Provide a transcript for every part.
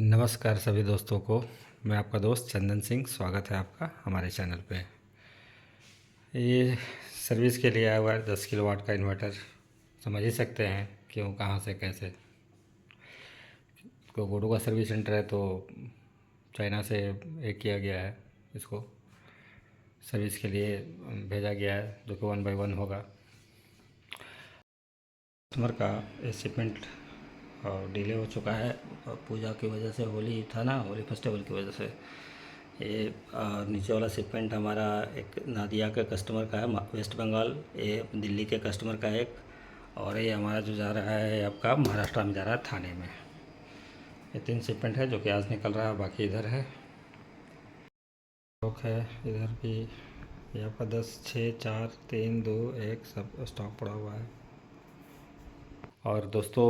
नमस्कार सभी दोस्तों को। मैं आपका दोस्त चंदन सिंह, स्वागत है आपका हमारे चैनल पे। ये सर्विस के लिए आया हुआ है 10 किलोवाट का इन्वर्टर। समझ ही सकते हैं क्यों, कहाँ से, कैसे। तो गोडू का सर्विस सेंटर है, तो चाइना से एक किया गया है, इसको सर्विस के लिए भेजा गया है, जो कि 1 बाय 1 होगा। कस्टमर का ये शिपमेंट डिले हो चुका है, पूजा की वजह से। होली था ना, होली फेस्टिवल की वजह से ये नीचे वाला शिपमेंट हमारा एक नादिया के कस्टमर का है, वेस्ट बंगाल। ये दिल्ली के कस्टमर का एक, और ये हमारा जो जा रहा है आपका महाराष्ट्र में जा रहा है, थाने में। ये 3 शिपमेंट है जो कि आज निकल रहा है, बाकी इधर है, स्टॉक है इधर भी। ये आपका 10, 6, 4, 3, 2, 1 सब स्टॉक पड़ा हुआ है। और दोस्तों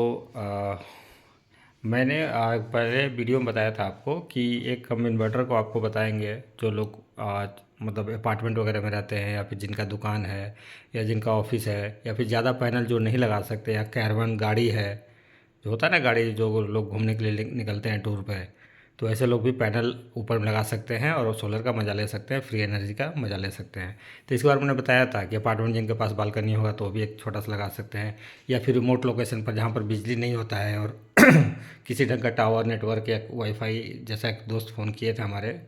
मैंने पहले वीडियो में बताया था आपको कि एक हम इन्वर्टर को आपको बताएंगे, जो लोग मतलब अपार्टमेंट वगैरह में रहते हैं, या फिर जिनका दुकान है, या जिनका ऑफिस है, या फिर ज़्यादा पैनल जो नहीं लगा सकते, या कैरवन गाड़ी है, जो होता है ना गाड़ी, जो लोग घूमने के लिए निकलते हैं टूर पे, तो ऐसे लोग भी पैनल ऊपर में लगा सकते हैं और सोलर का मज़ा ले सकते हैं, फ्री एनर्जी का मज़ा ले सकते हैं। तो इसके बारे में मैंने बताया था कि अपार्टमेंट जिनके पास बालकनी होगा तो वो भी एक छोटा सा लगा सकते हैं, या फिर रिमोट लोकेशन पर जहाँ पर बिजली नहीं होता है और किसी ढंग का टावर नेटवर्क या वाईफाई, जैसा एक दोस्त फ़ोन किए थे, हमारे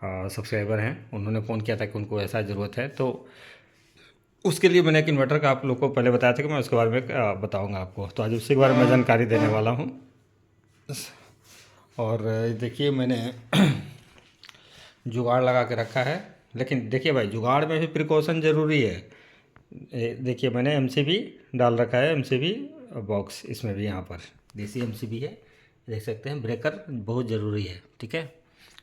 सब्सक्राइबर हैं, उन्होंने फ़ोन किया था कि उनको ऐसा ज़रूरत है, तो उसके लिए मैंने एक इन्वर्टर का आप लोग को पहले बताया था कि मैं उसके बारे में बताऊंगा आपको। तो आज उसी के बारे में जानकारी देने वाला हूँ। और देखिए, मैंने जुगाड़ लगा के रखा है, लेकिन देखिए भाई, जुगाड़ में भी प्रिकॉशन ज़रूरी है। देखिए, मैंने एमसीबी डाल रखा है, एमसीबी बॉक्स, इसमें भी यहाँ पर देसी एमसीबी है, देख सकते हैं। ब्रेकर बहुत ज़रूरी है, ठीक है।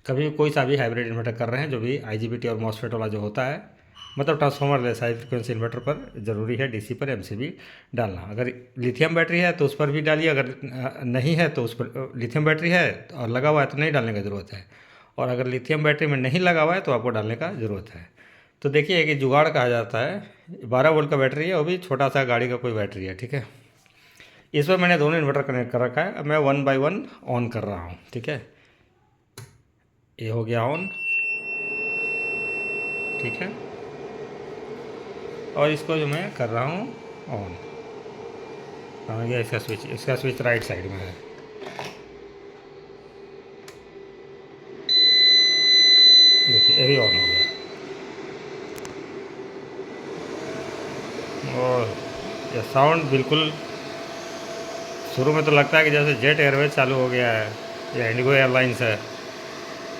कभी भी कोई सा भी हाइब्रिड इन्वर्टर कर रहे हैं, जो भी आईजीबीटी और मॉसफेट वाला जो होता है, मतलब ट्रांसफार्मर जैसा हाई फ्रिक्वेंसी इन्वर्टर पर ज़रूरी है डीसी पर एमसीबी डालना। अगर लिथियम बैटरी है तो उस पर भी डालिए, अगर नहीं है तो उस पर, लिथियम बैटरी है और लगा हुआ है तो नहीं डालने की ज़रूरत है, और अगर लिथियम बैटरी में नहीं लगा हुआ है तो आपको डालने का ज़रूरत है। तो देखिए कि जुगाड़ कहा जाता है, 12 वोल्ट का बैटरी है, वो भी छोटा सा गाड़ी का कोई बैटरी है, ठीक है। इस पर मैंने दोनों इन्वर्टर कनेक्ट कर रखा है। अब मैं 1 बाय 1 ऑन कर रहा हूँ, ठीक है। ये हो गया ऑन, ठीक है। और इसको जो मैं कर रहा हूँ ऑन, कहाँ गया इसका स्विच? इसका स्विच राइट साइड में है। देखिए, ये भी ऑन हो गया। और ये साउंड बिल्कुल, शुरू में तो लगता है कि जैसे जेट एयरवेज चालू हो गया है, या इंडिगो एयरलाइंस है,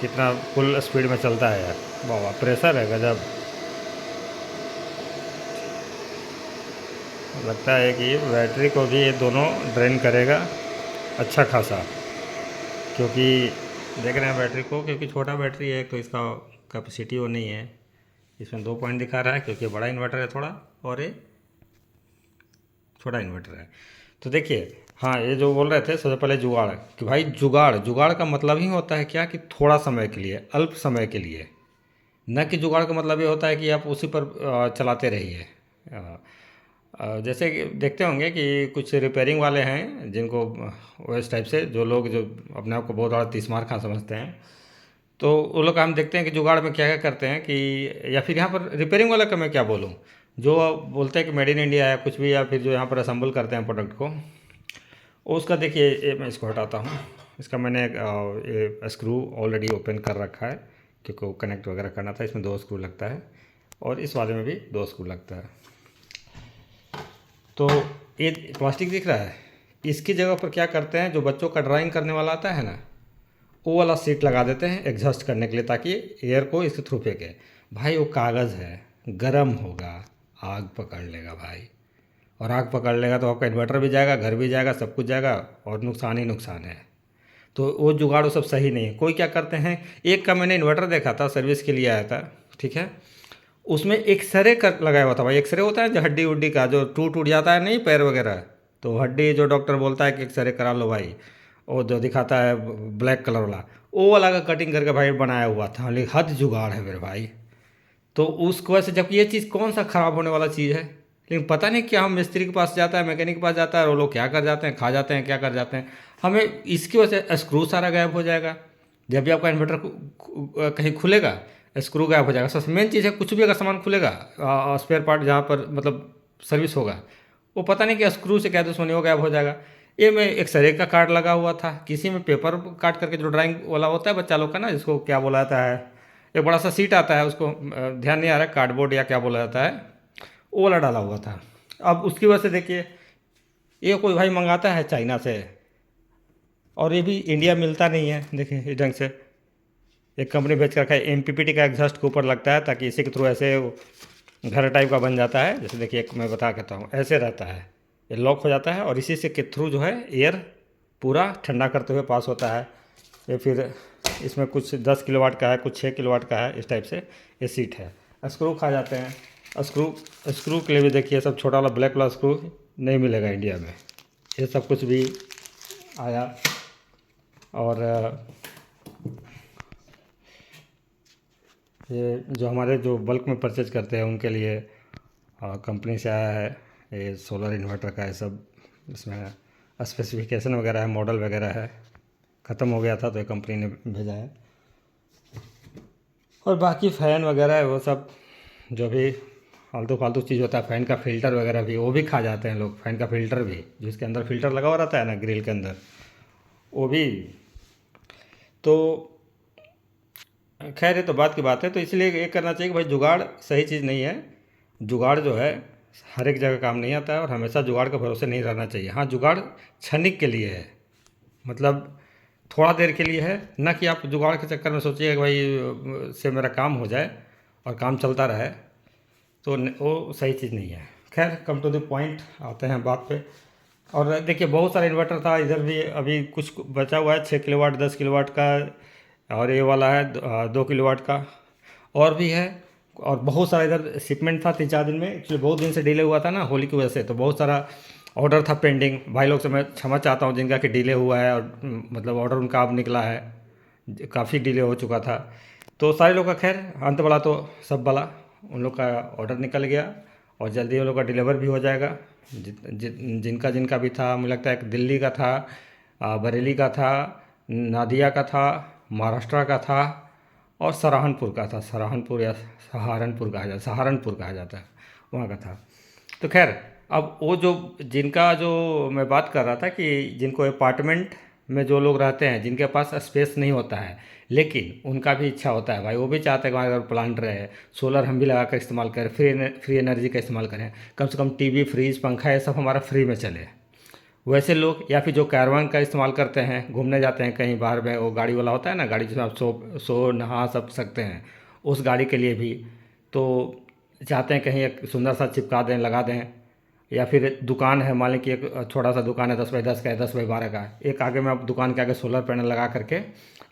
कितना फुल स्पीड में चलता है यार। वाह, प्रेशर है गजब। लगता है कि बैटरी को भी ये दोनों ड्रेन करेगा अच्छा खासा, क्योंकि देख रहे हैं बैटरी को, क्योंकि छोटा बैटरी है तो इसका कैपेसिटी वो नहीं है। इसमें 2 पॉइंट दिखा रहा है क्योंकि बड़ा इन्वर्टर है थोड़ा, और ये छोटा इन्वर्टर है। तो देखिए, हाँ, ये जो बोल रहे थे सबसे पहले जुगाड़, कि भाई जुगाड़, जुगाड़ का मतलब ही होता है क्या, कि थोड़ा समय के लिए, अल्प समय के लिए। न कि जुगाड़ का मतलब ये होता है कि आप उसी पर चलाते रहिए। जैसे कि देखते होंगे कि कुछ रिपेयरिंग वाले हैं जिनको वो इस टाइप से, जो लोग जो अपने आप को बहुत बड़ा तीसमार खां समझते हैं, तो वो लोग हम देखते हैं कि जुगाड़ में क्या क्या करते हैं कि, या फिर यहाँ पर रिपेयरिंग वाला का मैं क्या बोलूँ, जो बोलते हैं कि मेड इन इंडिया है कुछ भी, या फिर जो यहाँ पर असेंबल करते हैं प्रोडक्ट को, उसका देखिए, ये मैं इसको हटाता हूँ। इसका मैंने ये स्क्रू ऑलरेडी ओपन कर रखा है, क्योंकि वो कनेक्ट वगैरह करना था। इसमें 2 स्क्रू लगता है, और इस वाले में भी 2 स्क्रू लगता है। तो ये प्लास्टिक दिख रहा है, इसकी जगह पर क्या करते हैं, जो बच्चों का ड्राइंग करने वाला आता है ना, वो वाला सीट लगा देते हैं एग्जॉस्ट करने के लिए, ताकि एयर को इसके थ्रू फेंके। भाई वो कागज़ है, गर्म होगा, आग पकड़ लेगा भाई, और आग पकड़ लेगा तो आपका इन्वर्टर भी जाएगा, घर भी जाएगा, सब कुछ जाएगा, और नुकसान ही नुकसान है। तो वो जुगाड़ वो सब सही नहीं है। कोई क्या करते हैं, एक का मैंने इन्वर्टर देखा था, सर्विस के लिए आया था, ठीक है। उसमें एक्सरे कर लगाया हुआ था भाई। एक्सरे होता है जो हड्डी उड्डी का, जो टूट उट जाता है नहीं, पैर वगैरह, तो हड्डी जो डॉक्टर बोलता है कि एक्सरे करा लो भाई, वो जो दिखाता है ब्लैक कलर वाला, वो वाला का कटिंग करके भाई बनाया हुआ था। लेकिन हद जुगाड़ है मेरे भाई। तो उसको वैसे, जब ये चीज़ कौन सा ख़राब होने वाला चीज़ है, लेकिन पता नहीं क्या, हम मिस्त्री के पास जाता है, मैकेनिक के पास जाता है, और वो लोग क्या कर जाते हैं, खा जाते हैं, क्या कर जाते हैं। हमें इसकी वजह से स्क्रू सारा गायब हो जाएगा। जब भी आपका इन्वर्टर कहीं खुलेगा, स्क्रू गायब हो जाएगा। सबसे मेन चीज़ है, कुछ भी अगर सामान खुलेगा, स्पेयर पार्ट जहाँ पर मतलब सर्विस होगा, वो पता नहीं कि स्क्रू से क्या दुश्मनी हो, गायब हो जाएगा। ये में एक्सरे का कार्ड लगा हुआ था, किसी में पेपर काट करके जो ड्राइंग वाला होता है बच्चा लोग का ना, जिसको क्या बोला जाता है, एक बड़ा सा सीट आता है, उसको ध्यान नहीं आ रहा है, कार्डबोर्ड या क्या बोला जाता है, वो वाला डाला हुआ था। अब उसकी वजह से देखिए, ये कोई भाई मंगाता है चाइना से, और ये भी इंडिया मिलता नहीं है। देखिए इस ढंग से एक कंपनी बेच कर रखा है, MPPT का एग्जॉस्ट के ऊपर लगता है, ताकि इसी के थ्रू ऐसे वो घर टाइप का बन जाता है। जैसे देखिए, एक मैं बता कहता हूँ, ऐसे रहता है, ये लॉक हो जाता है, और इसी से के थ्रू जो है एयर पूरा ठंडा करते हुए पास होता है। ये फिर इसमें कुछ 10 किलोवाट का है, कुछ 6 किलोवाट का है, इस टाइप से ये सीट है। स्क्रू खा जाते हैं। स्क्रू के लिए भी देखिए, सब छोटा वाला ब्लैक वाला स्क्रू नहीं मिलेगा इंडिया में। ये सब कुछ भी आया। और ये जो हमारे जो बल्क में परचेज करते हैं उनके लिए कंपनी से आया है ये सोलर इन्वर्टर का। ये सब इसमें स्पेसिफिकेशन वगैरह है, मॉडल वगैरह है। ख़त्म हो गया था तो ये कंपनी ने भेजा है। और बाकी फ़ैन वगैरह है, वो सब जो भी फालतू फालतू चीज़ होता है, फ़ैन का फ़िल्टर वगैरह भी वो भी खा जाते हैं लोग। फ़ैन का फ़िल्टर भी, जिसके अंदर फ़िल्टर लगा हुआ रहता है ना ग्रिल के अंदर, वो भी। तो खैर ये तो बात की बात है। तो इसलिए ये करना चाहिए कि भाई जुगाड़ सही चीज़ नहीं है। जुगाड़ जो है हर एक जगह काम नहीं आता है, और हमेशा जुगाड़ के भरोसे नहीं रहना चाहिए। हाँ, जुगाड़ क्षणिक के लिए है, मतलब थोड़ा देर के लिए है, ना कि आप जुगाड़ के चक्कर में सोचिए कि भाई से मेरा काम हो जाए और काम चलता रहे, तो वो सही चीज़ नहीं है। खैर, कम टू द पॉइंट आते हैं बात पे। और देखिए, बहुत सारा इन्वर्टर था इधर भी, अभी कुछ बचा हुआ है 6 किलोवाट, 10 किलोवाट का, और ये वाला है 2 किलोवाट का, और भी है। और बहुत सारा इधर शिपमेंट था 3-4 दिन में। एक्चुअली बहुत दिन से डिले हुआ था ना होली की वजह से, तो बहुत सारा ऑर्डर था पेंडिंग। भाई लोग से मैं क्षमा चाहता हूँ जिनका कि डिले हुआ है, और मतलब ऑर्डर उनका अब निकला है, काफ़ी डिले हो चुका था। तो सारे लोग का खैर अंत भला तो सब भला, उन लोग का ऑर्डर निकल गया, और जल्दी उन लोग का डिलीवर भी हो जाएगा। जिनका जिनका भी था, मुझे लगता है एक दिल्ली का था, बरेली का था, नादिया का था, महाराष्ट्र का था, और सहारनपुर का था। सहारनपुर या सहारनपुर कहा जाता है, वहाँ का था। तो खैर, अब वो जो जिनका जो मैं बात कर रहा था कि जिनको अपार्टमेंट में जो लोग रहते हैं, जिनके पास स्पेस नहीं होता है, लेकिन उनका भी इच्छा होता है भाई, वो भी चाहते हैं कि हमारे घर प्लांट रहे, सोलर हम भी लगा कर इस्तेमाल करें, फ्री एनर्जी का इस्तेमाल करें, कम से कम टीवी, फ्रिज, पंखा ये सब हमारा फ्री में चले। वैसे लोग, या फिर जो कैरवान का इस्तेमाल करते हैं, घूमने जाते हैं कहीं बाहर में, वो गाड़ी वाला होता है ना, गाड़ी जिसमें आप सो नहा सब सकते हैं, उस गाड़ी के लिए भी तो चाहते हैं कहीं एक सुंदर सा चिपका दें, लगा दें। या फिर दुकान है, मान लें कि एक छोटा सा दुकान है, 10x10 का है, 10x12 का है, एक आगे में आप दुकान के आगे सोलर पैनल लगा करके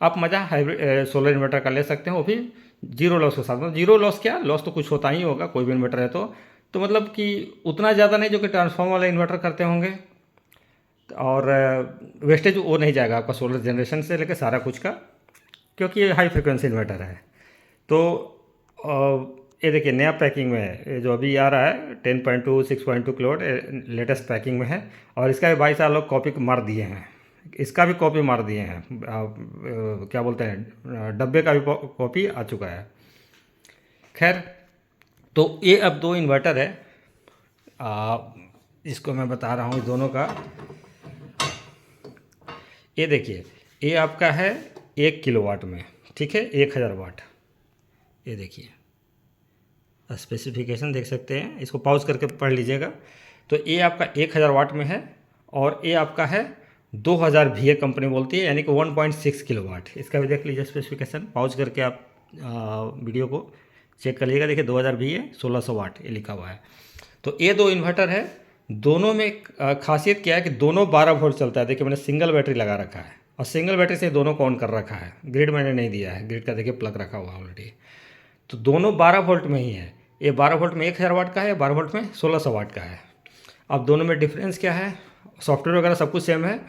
आप मज़ा हाइब्रिड सोलर इन्वर्टर का ले सकते हैं, वो भी जीरो लॉस के साथ। मतलब जीरो लॉस क्या, लॉस तो कुछ होता ही होगा, कोई भी इन्वर्टर है तो मतलब कि उतना ज़्यादा नहीं जो कि ट्रांसफॉर्मर वाले इन्वर्टर करते होंगे। और वेस्टेज वो नहीं जाएगा आपका सोलर जनरेशन से लेकर सारा कुछ का, क्योंकि ये हाई फ्रिक्वेंसी इन्वर्टर है। तो ये देखिए नया पैकिंग में है, ये जो अभी आ रहा है 10.2 6.2 किलोवाट लेटेस्ट पैकिंग में है। और इसका भी 22 लोग कॉपी मार दिए हैं, इसका भी कॉपी मार दिए हैं। क्या बोलते हैं, डब्बे का भी कॉपी आ चुका है। खैर, तो ये अब 2 इन्वर्टर है, इसको मैं बता रहा हूँ दोनों का। ये देखिए, ये आपका है 1 किलोवाट में, ठीक है, 1000 वाट। ये देखिए स्पेसिफिकेशन देख सकते हैं, इसको पॉज करके पढ़ लीजिएगा। तो ये आपका 1000 वाट में है, और ये आपका है 2000 VA कंपनी बोलती है, यानी कि 1.6 किलोवाट। इसका भी देख लीजिए स्पेसिफिकेशन, पॉज करके आप वीडियो को चेक कर लीजिएगा। देखिए 2000 VA 1600 वाट ये लिखा हुआ है। तो ये 2 इन्वर्टर है, दोनों में खासियत क्या है कि दोनों 12 वोल्ट चलता है। देखिए मैंने सिंगल बैटरी लगा रखा है, और सिंगल बैटरी से दोनों को ऑन कर रखा है। ग्रिड मैंने नहीं दिया है, ग्रिड का देखिए प्लग रखा हुआ है ऑलरेडी। तो दोनों 12 वोल्ट में ही है। ये 12 वोल्ट में 1000 वाट का है, 12 वोल्ट में 1600 वाट का है। अब दोनों में डिफरेंस क्या है, सॉफ्टवेयर वगैरह सब कुछ सेम है।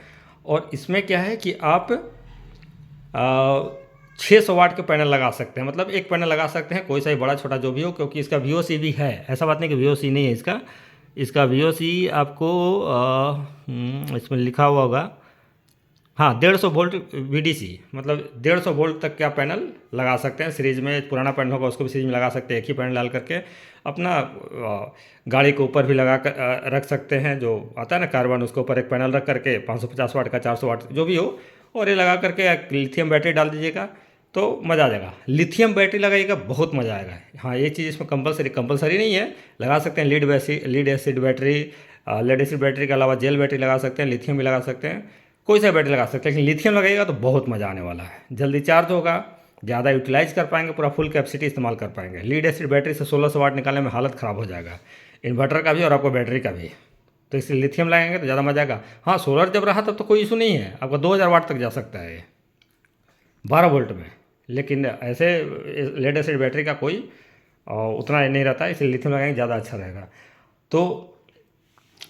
और इसमें क्या है कि आप 600 वाट के पैनल लगा सकते हैं, मतलब एक पैनल लगा सकते हैं, कोई सा भी बड़ा छोटा जो भी हो, क्योंकि इसका VOC भी है। ऐसा बात नहीं कि VOC नहीं है इसका, इसका VOC आपको इसमें लिखा हुआ होगा, हाँ 150 वोल्ट VDC, मतलब 150 वोल्ट तक का पैनल लगा सकते हैं सीरीज में। पुराना पैनल होगा उसको भी सीरीज में लगा सकते हैं, एक ही पैनल डाल करके अपना गाड़ी के ऊपर भी लगा कर रख सकते हैं, जो आता है ना कार्बन, उसके ऊपर एक पैनल रख करके 550 वाट का 400 वाट जो भी हो, और ये लगा करके लिथियम बैटरी डाल दीजिएगा तो मज़ा आ जाएगा। लिथियम बैटरी लगाइएगा बहुत मज़ा आएगा। हाँ ये चीज़ इसमें कंपलसरी नहीं है, लगा सकते हैं lead acid battery, lead acid battery के अलावा जेल बैटरी लगा सकते हैं, लिथियम भी लगा सकते हैं, कोई सा बैटरी लगा सकते हैं, लेकिन लिथियम लगाइएगा तो बहुत मज़ा आने वाला है। जल्दी चार्ज होगा, ज़्यादा यूटिलाइज कर पाएंगे, पूरा फुल कैपेसिटी इस्तेमाल कर पाएंगे। लीड एसिड बैटरी से 1600 वाट निकालने में हालत ख़राब हो जाएगा, इन्वर्टर का भी और आपको बैटरी का भी। तो इसलिए लिथियम लगाएंगे तो ज़्यादा मजा आएगा। हाँ सोलर जब रहा तब तो कोई इशू नहीं है, आपका 2000 वाट तक जा सकता है ये 12 वोल्ट में, लेकिन ऐसे लेड एसिड बैटरी का कोई उतना नहीं रहता है, इसलिए लिथियम लगाएंगे ज़्यादा अच्छा रहेगा। तो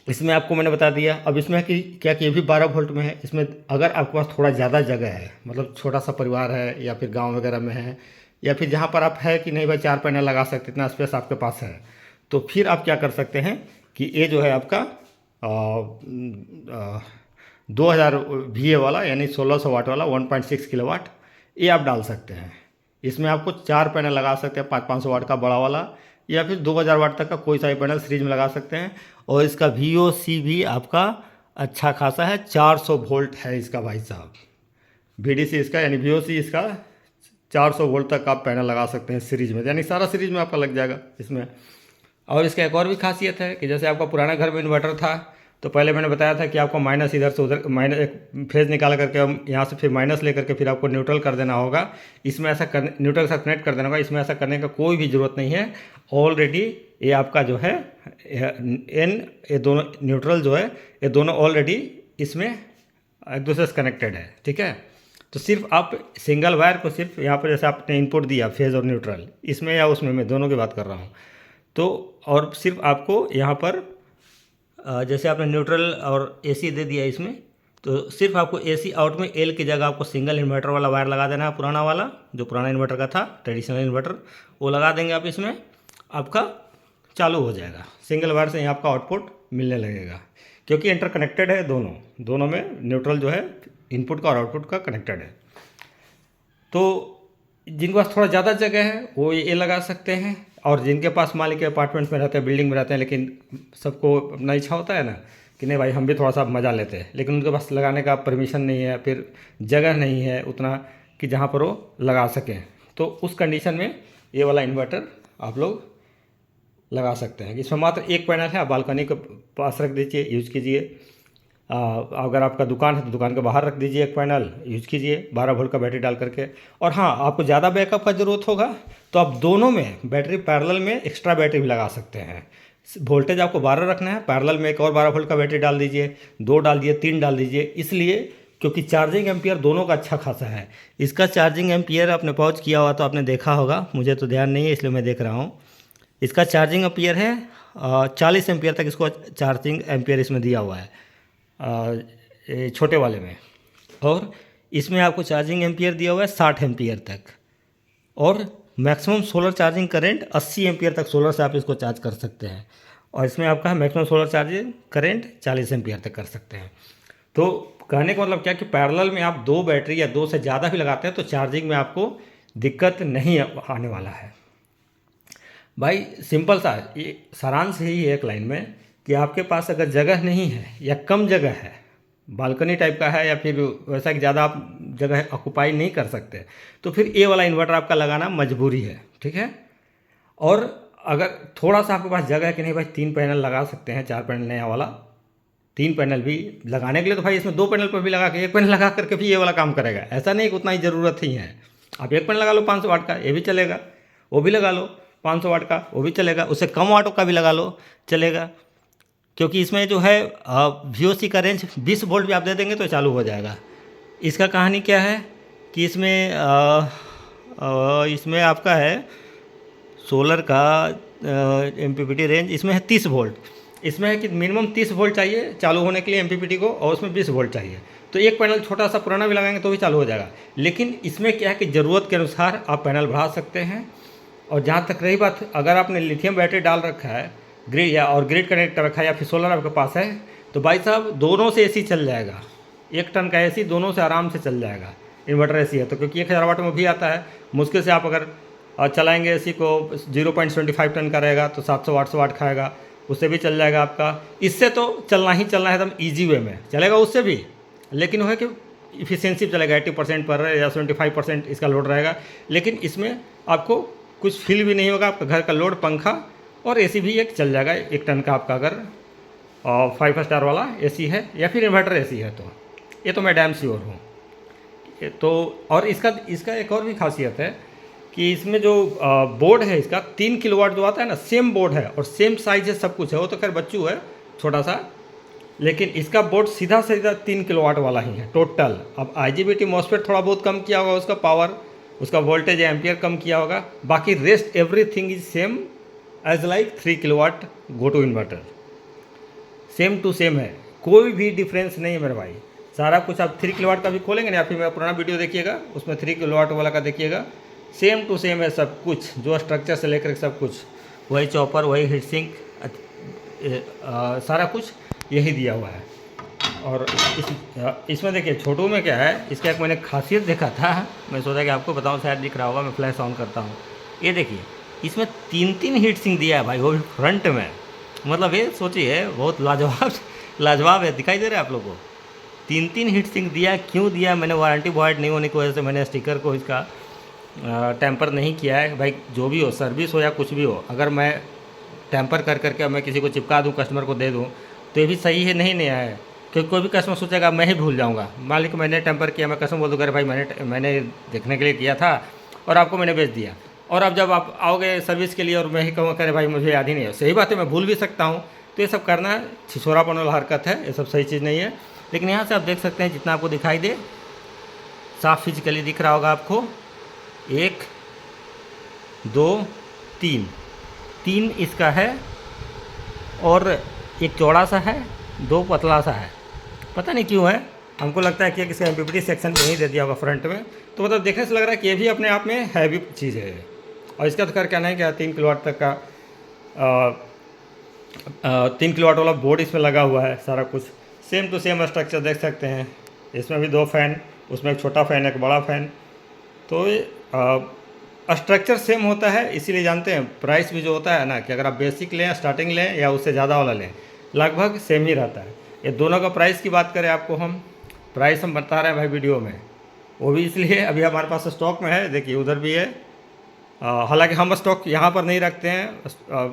इसमें आपको मैंने बता दिया। अब इसमें है कि क्या कि ये भी 12 वोल्ट में है। इसमें अगर आपके पास थोड़ा ज़्यादा जगह है, मतलब छोटा सा परिवार है या फिर गांव वगैरह में है, या फिर जहाँ पर आप है कि नहीं भाई 4 पैनल लगा सकते, इतना स्पेस आपके पास है, तो फिर आप क्या कर सकते हैं कि ये जो है आपका 2000 VA वाला यानी 1600 वाट वाला 1.6 किलोवाट ये आप डाल सकते हैं। इसमें आपको 4 पैनल लगा सकते हैं, 500 वाट का बड़ा वाला, या फिर 2000 वाट तक का कोई सा भी पैनल सीरीज में लगा सकते हैं। और इसका VOC भी आपका अच्छा खासा है, 400 वोल्ट है इसका भाई साहब। VDC इसका यानी VOC इसका 400 वोल्ट तक आप पैनल लगा सकते हैं सीरीज में, यानी सारा सीरीज में आपका लग जाएगा इसमें। और इसका एक और भी खासियत है कि जैसे आपका पुराना घर में इन्वर्टर था, तो पहले मैंने बताया था कि आपको माइनस इधर से उधर माइनस एक फेज निकाल करके यहाँ से फिर माइनस लेकर के फिर आपको न्यूट्रल कर देना होगा। इसमें ऐसा कर न्यूट्रल के साथ कनेक्ट कर देना होगा, इसमें ऐसा करने का कोई भी ज़रूरत नहीं है। ऑलरेडी ये आपका जो है ये दोनों न्यूट्रल जो है ये दोनों ऑलरेडी इसमें एक दूसरे से कनेक्टेड है, ठीक है। तो सिर्फ आप सिंगल वायर को सिर्फ यहाँ पर जैसे आपने इनपुट दिया फेज और न्यूट्रल, इसमें या उसमें, मैं दोनों की बात कर रहा हूँ, तो और सिर्फ आपको यहाँ पर जैसे आपने न्यूट्रल और AC दे दिया इसमें, तो सिर्फ आपको AC आउट में L की जगह आपको सिंगल इन्वर्टर वाला वायर लगा देना है, पुराना वाला जो पुराना इन्वर्टर का था, ट्रेडिशनल इन्वर्टर, वो लगा देंगे आप इसमें, आपका चालू हो जाएगा। सिंगल वायर से ही आपका आउटपुट मिलने लगेगा, क्योंकि इंटरकनेक्टेड है दोनों में न्यूट्रल जो है इनपुट का और आउटपुट का कनेक्टेड है। तो जिनके पास थोड़ा ज़्यादा जगह है वो ये लगा सकते हैं, और जिनके पास मालिक अपार्टमेंट्स में रहते हैं, बिल्डिंग में रहते हैं, लेकिन सबको अपना इच्छा होता है ना कि नहीं भाई हम भी थोड़ा सा मज़ा लेते हैं, लेकिन उनके पास लगाने का परमिशन नहीं है, फिर जगह नहीं है उतना कि जहाँ पर वो लगा सकें, तो उस कंडीशन में ये वाला इन्वर्टर आप लोग लगा सकते हैं। इसमें मात्र एक पैनल है, आप बालकनी के पास रख दीजिए, यूज कीजिए। अगर आपका दुकान है तो दुकान के बाहर रख दीजिए, एक पैनल यूज कीजिए 12 वोल्ट का बैटरी डाल करके। और हाँ आपको ज़्यादा बैकअप का ज़रूरत होगा तो आप दोनों में बैटरी पैरेलल में एक्स्ट्रा बैटरी भी लगा सकते हैं। वोल्टेज आपको 12 रखना है, पैरेलल में एक और 12 वोल्ट का बैटरी डाल दीजिए, 2 डाल दीजिए, 3 डाल दीजिए, इसलिए क्योंकि चार्जिंग एम्पियर दोनों का अच्छा खासा है। इसका चार्जिंग एम्पियर आपने पॉज किया हुआ तो आपने देखा होगा, मुझे तो ध्यान नहीं है इसलिए मैं देख रहा हूँ। इसका चार्जिंग एम्पियर है 40 एम्पियर तक इसको चार्जिंग एम्पियर इसमें दिया हुआ है छोटे वाले में, और इसमें आपको चार्जिंग एम्पियर दिया हुआ है 60 एम्पियर तक, और maximum solar charging current 80 ampere तक सोलर से आप इसको चार्ज कर सकते हैं। और इसमें आपका maximum solar charging current 40 ampere तक कर सकते हैं। तो कहने का मतलब क्या कि पैरेलल में आप 2 बैटरी या 2 से ज़्यादा भी लगाते हैं तो चार्जिंग में आपको दिक्कत नहीं आने वाला है भाई। सिंपल सा ये सारांश यही है एक लाइन में कि आपके पास अगर जगह नहीं है या कम जगह है, बालकनी टाइप का है, या फिर वैसा कि ज़्यादा आप जगह ऑक्यूपाई नहीं कर सकते, तो फिर ये वाला इन्वर्टर आपका लगाना मजबूरी है, ठीक है। और अगर थोड़ा सा आपके पास जगह है कि नहीं भाई 3 पैनल लगा सकते हैं, 4 पैनल नया वाला, 3 पैनल भी लगाने के लिए, तो भाई इसमें 2 पैनल पर भी लगा के 1 पैनल लगा करके भी ये वाला काम करेगा। ऐसा नहीं कि उतना ही ज़रूरत ही है, आप 1 पैनल लगा लो 500 वाट का, ये भी चलेगा, वो भी लगा लो 500 वाट का, वो भी चलेगा, उससे कम वाटों का भी लगा लो चलेगा, क्योंकि इसमें जो है VOC का रेंज 20 वोल्ट भी आप दे देंगे तो चालू हो जाएगा। इसका कहानी क्या है कि इसमें आपका है सोलर का MPPT रेंज इसमें है 30 वोल्ट। इसमें है कि मिनिमम 30 वोल्ट चाहिए चालू होने के लिए MPPT को, और उसमें 20 वोल्ट चाहिए, तो एक पैनल छोटा सा पुराना भी लगाएंगे तो भी चालू हो जाएगा। लेकिन इसमें क्या है कि ज़रूरत के अनुसार आप पैनल बढ़ा सकते हैं। और जहाँ तक रही बात, अगर आपने लिथियम बैटरी डाल रखा है ग्रिड या और ग्रिड कनेक्ट रखा है या फिर सोलर आपके पास है, तो भाई साहब दोनों से एसी चल जाएगा। 1 टन का एसी दोनों से आराम से चल जाएगा, इन्वर्टर एसी है तो, क्योंकि 1000 वाट में भी आता है। मुश्किल से आप अगर चलाएंगे एसी को 0.25 टन का रहेगा तो 700-800 वाट खाएगा, उससे भी चल जाएगा आपका। इससे तो चलना ही चलना है एकदम ईजी वे में चलेगा उससे भी, लेकिन वो है कि इफिशियंसी चलेगा 80% पर या 75% इसका लोड रहेगा। लेकिन इसमें आपको कुछ फील भी नहीं होगा, आपका घर का लोड, पंखा और एसी भी एक चल जाएगा 1 टन का आपका, अगर 5 स्टार वाला एसी है या फिर इन्वर्टर एसी है तो। ये तो मैं डैम श्योर हूँ। तो और इसका एक और भी खासियत है कि इसमें जो बोर्ड है इसका 3 किलोवाट जो आता है ना, सेम बोर्ड है और सेम साइज है, सब कुछ है। वो तो खैर बच्चू है छोटा सा, लेकिन इसका बोर्ड सीधा 3 किलोवाट वाला ही है टोटल। अब IGBT मॉसफेट थोड़ा बहुत कम किया होगा उसका पावर, उसका वोल्टेज एम्पियर कम किया होगा, बाकी rest everything is same as like 3 kilowatt go to inverter, same to same है, कोई भी डिफरेंस नहीं है मेरे भाई। सारा कुछ आप 3 किलोवाट का भी खोलेंगे ना, या फिर मेरा पुराना वीडियो देखिएगा उसमें 3 किलोवाट वाला का देखिएगा, सेम टू सेम है सब कुछ, जो स्ट्रक्चर से लेकर सब कुछ, वही चॉपर, वही हीट सिंक, सारा कुछ यही दिया हुआ है। और इसमें देखिए छोटू में क्या है, इसका एक मैंने खासियत देखा था, मैं सोचा कि आपको बताऊं, शायद दिख रहा होगा, मैं फ्लैश ऑन करता हूँ। ये देखिए इसमें 3 हीट सिंक दिया है भाई, वो भी फ्रंट में। मतलब ये सोचिए बहुत लाजवाब है, दिखाई दे रहा है आप लोगों को। 3 हीट सिंक दिया, क्यों दिया? मैंने वारंटी वॉइड नहीं होने की वजह से मैंने स्टिकर को इसका टेम्पर नहीं किया है। भाई जो भी हो, सर्विस हो या कुछ भी हो, अगर मैं टेम्पर कर करके मैं किसी को चिपका दूँ, कस्टमर को दे दूँ, तो ये भी सही है नहीं नया है। क्योंकि कोई भी कस्टमर सोचेगा मैं ही भूल जाऊँगा, मालिक मैंने टेम्पर किया, मैं कस्टमर बोल दूँ अरे भाई मैंने देखने के लिए किया था और आपको मैंने बेच दिया, और अब जब आप आओगे सर्विस के लिए और मैं ही कहूँगा करे भाई मुझे याद ही नहीं है। सही बात है, मैं भूल भी सकता हूँ, तो ये सब करना छिछोरापन वाला हरकत है, ये सब सही चीज़ नहीं है। लेकिन यहाँ से आप देख सकते हैं, जितना आपको दिखाई दे साफ फिजिकली दिख रहा होगा आपको, 1 2 3 इसका है, और एक चौड़ा सा है, 2 पतला सा है। पता नहीं क्यों है, हमको लगता है कि किसी MPPT सेक्शन में नहीं दे दिया होगा फ्रंट में, तो मतलब देखने से लग रहा है कि ये भी अपने आप में हैवी चीज़ है। और इसका तो खैर कहना है कि 3 किलोवाट तक का 3 किलोवाट वाला बोर्ड इसमें लगा हुआ है, सारा कुछ सेम टू सेम स्ट्रक्चर देख सकते हैं। इसमें भी 2 फैन, उसमें एक छोटा फ़ैन, एक बड़ा फ़ैन, तो ये स्ट्रक्चर सेम होता है। इसीलिए जानते हैं प्राइस भी जो होता है ना, कि अगर आप बेसिक लें, स्टार्टिंग लें या उससे ज़्यादा वाला लें, लगभग सेम ही रहता है। ये दोनों का प्राइस की बात करें आपको, हम प्राइस हम बता रहे हैं भाई वीडियो में, वो भी इसलिए अभी हमारे पास स्टॉक में है। देखिए उधर भी है, हालांकि हम स्टॉक यहाँ पर नहीं रखते हैं,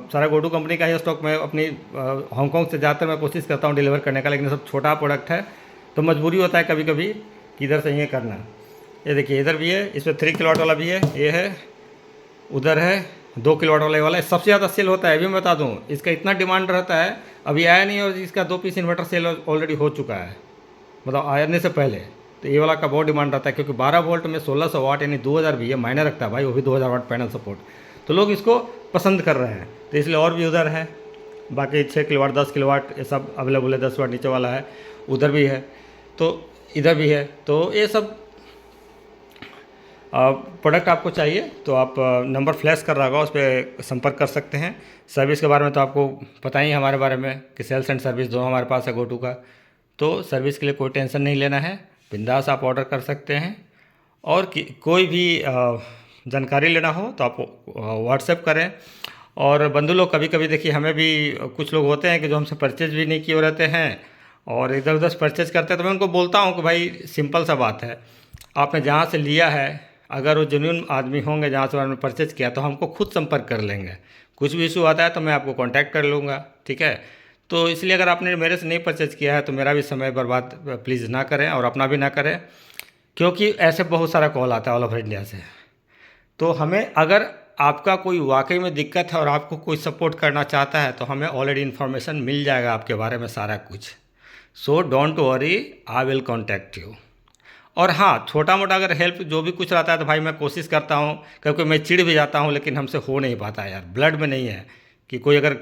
सारा गोटू कंपनी का ही स्टॉक में अपनी हांगकॉन्ग से ज़्यादातर मैं कोशिश करता हूँ डिलीवर करने का, लेकिन सब छोटा प्रोडक्ट है तो मजबूरी होता है कभी कभी कि इधर से ये करना। ये देखिए इधर भी है, इसमें 3 किलोवाट वाला भी है, ये है, उधर है 2 किलोवाट वाला है। सबसे ज़्यादा सेल होता है, अभी मैं बता दूँ, इसका इतना डिमांड रहता है, अभी आया नहीं, और इसका 2 पीस इन्वर्टर सेल ऑलरेडी हो चुका है, मतलब आने से पहले। तो ये वाला का बहुत डिमांड रहता है, क्योंकि 12 वोल्ट में 1600 वाट यानी 2000 भी है, मायने रखता है भाई, वो भी 2000 वाट पैनल सपोर्ट, तो लोग इसको पसंद कर रहे हैं, तो इसलिए और भी उधर है। बाकी 6 किलोवाट 10 किलोवाट ये सब अवेलेबल है, 10 वाट नीचे वाला है, उधर भी है, तो इधर भी है। तो ये सब प्रोडक्ट आपको चाहिए तो आप नंबर फ्लैश कर रहा होगा, उस पर संपर्क कर सकते हैं। सर्विस के बारे में तो आपको पता ही हमारे बारे में कि सेल्स एंड सर्विस दोनों हमारे पास है गोटू का, तो सर्विस के लिए कोई टेंशन नहीं लेना है, बिंदास आप ऑर्डर कर सकते हैं। और कोई भी जानकारी लेना हो तो आप व्हाट्सएप करें। और बंधु लोग कभी कभी देखिए, हमें भी कुछ लोग होते हैं कि जो हमसे परचेज भी नहीं किए रहते हैं और इधर उधर परचेज करते हैं, तो मैं उनको बोलता हूँ कि भाई सिंपल सा बात है, आपने जहाँ से लिया है, अगर वो जेन्युइन आदमी होंगे जहाँ से उन्होंने परचेज किया, तो हमको खुद संपर्क कर लेंगे। कुछ भी इशू आता है तो मैं आपको कांटेक्ट कर लूँगा, ठीक है। तो इसलिए अगर आपने मेरे से नहीं परचेज किया है तो मेरा भी समय बर्बाद प्लीज़ ना करें और अपना भी ना करें, क्योंकि ऐसे बहुत सारा कॉल आता है ऑल ओवर इंडिया से। तो हमें, अगर आपका कोई वाकई में दिक्कत है और आपको कोई सपोर्ट करना चाहता है, तो हमें ऑलरेडी इन्फॉर्मेशन मिल जाएगा आपके बारे में सारा कुछ। So don't worry, I will contact you. और हाँ, छोटा मोटा अगर हेल्प जो भी कुछ रहता है तो भाई मैं कोशिश करता हूँ, क्योंकि मैं चिढ़ भी जाता हूँ, लेकिन हमसे हो नहीं पाता यार, ब्लड में नहीं है कि कोई अगर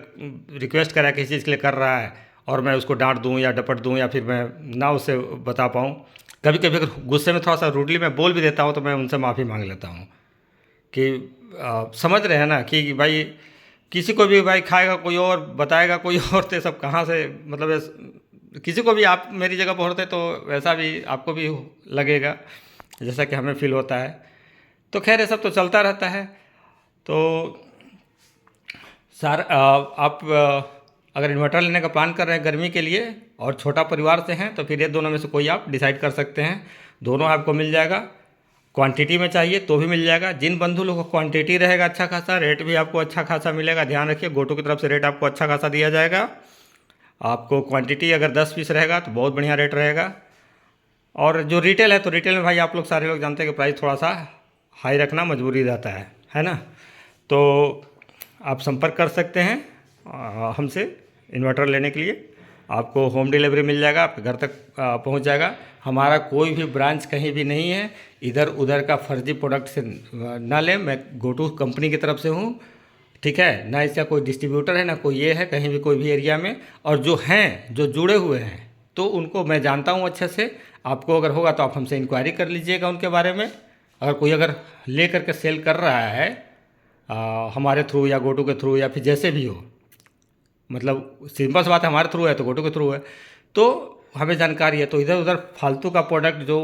रिक्वेस्ट करा किसी चीज़ के लिए कर रहा है और मैं उसको डांट दूँ या डपट दूँ या फिर मैं ना उसे बता पाऊँ। कभी कभी अगर गुस्से में थोड़ा सा रूडली मैं बोल भी देता हूँ तो मैं उनसे माफ़ी मांग लेता हूँ कि समझ रहे हैं ना कि भाई किसी को भी भाई खाएगा कोई और, बताएगा कोई और, तो सब कहाँ से, मतलब किसी को भी आप मेरी जगह पर होते तो वैसा भी आपको भी लगेगा जैसा कि हमें फील होता है। तो खैर ये सब तो चलता रहता है। तो सर आप अगर इन्वर्टर लेने का प्लान कर रहे हैं गर्मी के लिए और छोटा परिवार से हैं तो फिर ये दोनों में से कोई आप डिसाइड कर सकते हैं। दोनों आपको मिल जाएगा, क्वांटिटी में चाहिए तो भी मिल जाएगा। जिन बंधु लोगों को क्वांटिटी रहेगा अच्छा खासा, रेट भी आपको अच्छा खासा मिलेगा। ध्यान रखिए गोटो की तरफ से रेट आपको अच्छा खासा दिया जाएगा। आपको क्वांटिटी अगर 10 पीस रहेगा तो बहुत बढ़िया रेट रहेगा। और जो रिटेल है तो रिटेल में भाई आप लोग सारे लोग जानते हैं कि प्राइस थोड़ा सा हाई रखना मजबूरी रहता है ना। तो आप संपर्क कर सकते हैं हमसे इन्वर्टर लेने के लिए। आपको होम डिलीवरी मिल जाएगा, आपके घर तक पहुंच जाएगा। हमारा कोई भी ब्रांच कहीं भी नहीं है, इधर उधर का फर्जी प्रोडक्ट से ना लें। मैं गोटू कंपनी की तरफ से हूँ, ठीक है ना। इसका कोई डिस्ट्रीब्यूटर है ना कोई ये है कहीं भी कोई भी एरिया में। और जो हैं जो जुड़े हुए हैं तो उनको मैं जानता हूँ अच्छे से। आपको अगर होगा तो आप हमसे इंक्वायरी कर लीजिएगा उनके बारे में। अगर कोई अगर ले करके सेल कर रहा है हमारे थ्रू या गोटू के थ्रू या फिर जैसे भी हो, मतलब सिंपल सी बात है, हमारे थ्रू है तो गोटू के थ्रू है तो हमें जानकारी है। तो इधर उधर फालतू का प्रोडक्ट जो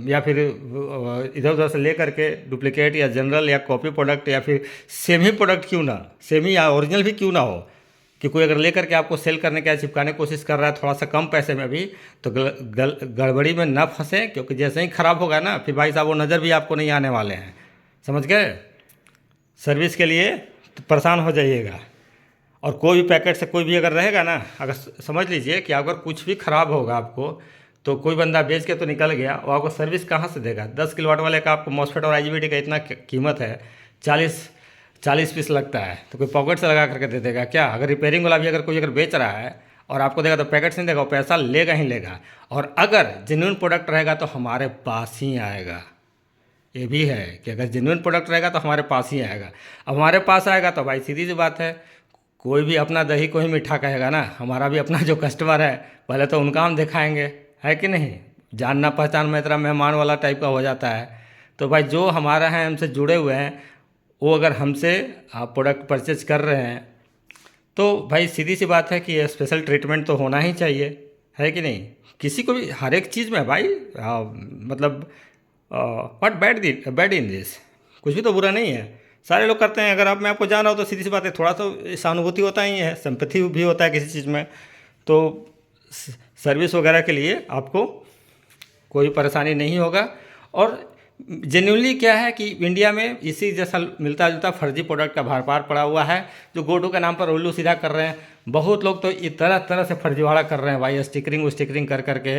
या फिर इधर उधर से ले करके डुप्लीकेट या जनरल या कॉपी प्रोडक्ट या फिर सेमी प्रोडक्ट क्यों ना, सेमी या ओरिजिनल भी क्यों ना हो, कि कोई अगर ले करके आपको सेल करने का चिपकाने की कोशिश कर रहा है थोड़ा सा कम पैसे में भी, तो गड़बड़ी में ना फंसे। क्योंकि जैसे ही ख़राब होगा ना फिर भाई साहब वो नज़र भी आपको नहीं आने वाले हैं, समझ गए। सर्विस के लिए तो परेशान हो जाइएगा। और कोई भी पैकेट से कोई भी अगर रहेगा ना, अगर समझ लीजिए कि अगर कुछ भी ख़राब होगा आपको तो कोई बंदा बेच के तो निकल गया, वो आपको सर्विस कहाँ से देगा। 10 किलोवाट वाले का आपको मॉसफेट और आईजीबीटी का इतना कीमत है, 40 पीस लगता है, तो कोई पॉकेट से लगा करके दे देगा क्या। अगर रिपेयरिंग वाला भी अगर कोई अगर बेच रहा है और आपको देगा तो पैकेट से नहीं देगा, वो पैसा लेगा ही लेगा। और अगर जेन्युइन प्रोडक्ट रहेगा तो हमारे पास ही आएगा। ये भी है कि अगर जेन्युइन प्रोडक्ट रहेगा तो हमारे पास ही आएगा। अब हमारे पास आएगा तो भाई सीधी सी बात है, कोई भी अपना दही को ही मीठा कहेगा ना। हमारा भी अपना जो कस्टमर है पहले तो उनका हम दिखाएंगे, है कि नहीं। जानना पहचान में इतना मेहमान वाला टाइप का हो जाता है। तो भाई जो हमारा है हमसे जुड़े हुए हैं वो अगर हमसे आप प्रोडक्ट परचेज कर रहे हैं तो भाई सीधी सी बात है कि स्पेशल ट्रीटमेंट तो होना ही चाहिए, है कि नहीं। किसी को भी हर एक चीज़ में भाई मतलब व्हाट बैड इन दिस, कुछ भी तो बुरा नहीं है, सारे लोग करते हैं। अगर आप मैं आपको जान रहा हूँ तो सीधी सी बात है थोड़ा तो सहानुभूति होता ही है, सिंपैथी भी होता है किसी चीज़ में। तो सर्विस वगैरह के लिए आपको कोई परेशानी नहीं होगा। और जेन्युइनली क्या है कि इंडिया में इसी जैसा मिलता जुलता फर्जी प्रोडक्ट का भारपार पड़ा हुआ है, जो गोटू के नाम पर उल्लू सीधा कर रहे हैं। बहुत लोग तो तरह तरह से फर्जीवाड़ा कर रहे हैं भाई, स्टिकरिंग कर करके,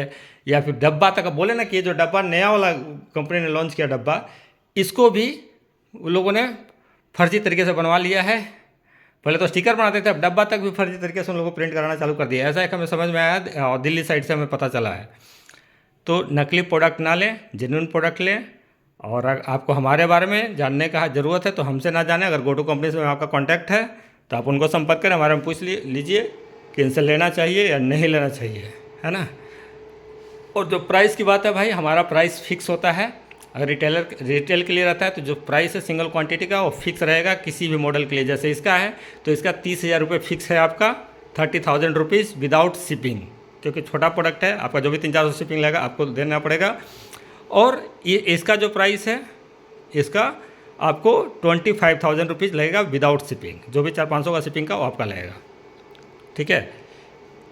या फिर डब्बा तक बोले ना कि ये जो डब्बा नया वाला कंपनी ने लॉन्च किया डब्बा, इसको भी उन लोगों ने फर्जी तरीके से बनवा लिया है। पहले तो स्टिकर बनाते थे, अब डब्बा तक भी फर्जी तरीके से उन लोगों को प्रिंट कराना चालू कर दिया। ऐसा एक हमें समझ में आया और दिल्ली साइड से हमें पता चला है। तो नकली प्रोडक्ट ना लें, जेन्युइन प्रोडक्ट लें। और आपको हमारे बारे में जानने का ज़रूरत है तो हमसे ना जाने, अगर गोटू कंपनी से आपका कॉन्टैक्ट है तो आप उनको संपर्क करें, हमारे में पूछ लीजिए कि इनसे लेना चाहिए या नहीं लेना चाहिए, है ना। और जो प्राइस की बात है भाई, हमारा प्राइस फिक्स होता है। अगर रिटेल के लिए रहता है तो जो प्राइस है सिंगल क्वांटिटी का वो फिक्स रहेगा किसी भी मॉडल के लिए। जैसे इसका है तो इसका 30,000 रुपये फिक्स है आपका, 30,000 रुपीज़ विदाउट शिपिंग, क्योंकि छोटा प्रोडक्ट है। आपका जो भी 300-400 शिपिंग लगेगा आपको देना पड़ेगा। और ये इसका जो प्राइस है इसका आपको 25,000 रुपीज़ लगेगा विदाउट शिपिंग। जो भी 400-500 का शिपिंग का वो आपका लगेगा, ठीक है।